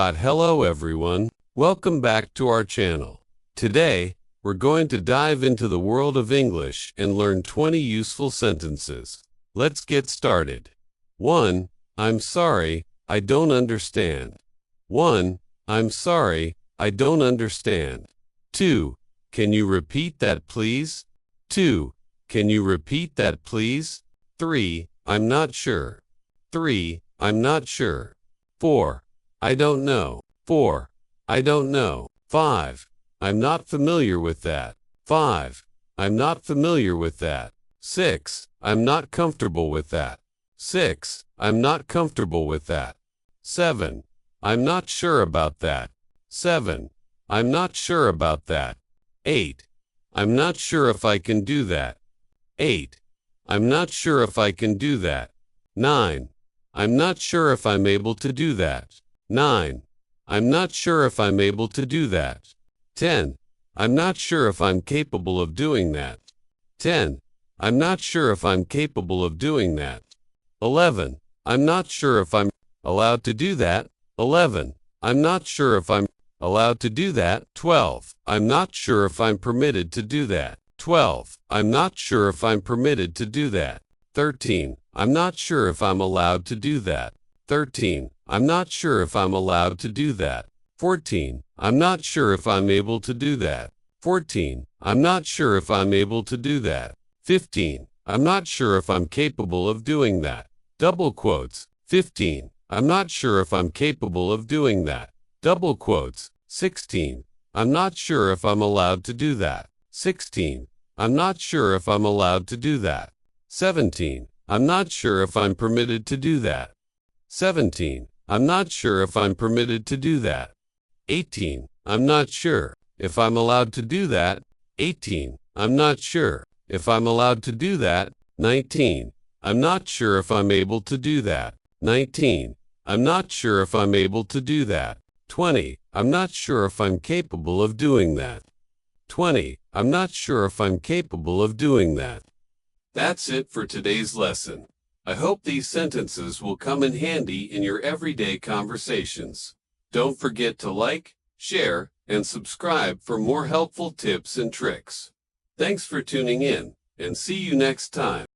Hello everyone, welcome back to our channel. Today, we're going to dive into the world of English and learn 20 useful sentences. Let's get started. 1. I'm sorry, I don't understand. 1. I'm sorry, I don't understand. 2. Can you repeat that please? 2. Can you repeat that please? 3. I'm not sure. 3. I'm not sure. 4. I don't know. 4. I don't know. 5. I'm not familiar with that. 5. I'm not familiar with that. 6. I'm not comfortable with that. 6. I'm not comfortable with that. 7. I'm not sure about that. 7. I'm not sure about that. 8. I'm not sure if I can do that. 8. I'm not sure if I can do that. 9. I'm not sure if I'm able to do that. 9. I'm not sure if I'm able to do that. 10. I'm not sure if I'm capable of doing that. 10. I'm not sure if I'm capable of doing that. 11. I'm not sure if I'm allowed to do that. 11. I'm not sure if I'm allowed to do that. 12. I'm not sure if I'm permitted to do that. 12. I'm not sure if I'm permitted to do that. 13. I'm not sure if I'm allowed to do that. 13. I'm not sure if I'm allowed to do that. 14. I'm not sure if I'm able to do that. 14. I'm not sure if I'm able to do that. 15. I'm not sure if I'm capable of doing that. Double quotes. 15. I'm not sure if I'm capable of doing that. Double quotes. 16. I'm not sure if I'm allowed to do that. 16. I'm not sure if I'm allowed to do that. 17. I'm not sure if I'm permitted to do that. 17. I'm not sure if I'm permitted to do that. 18. I'm not sure if I'm allowed to do that. 18. I'm not sure if I'm allowed to do that. 19. I'm not sure if I'm able to do that. 19. I'm not sure if I'm able to do that. 20. I'm not sure if I'm capable of doing that. 20. I'm not sure if I'm capable of doing that. That's it for today's lesson. I hope these sentences will come in handy in your everyday conversations. Don't forget to like, share, and subscribe for more helpful tips and tricks. Thanks for tuning in, and see you next time.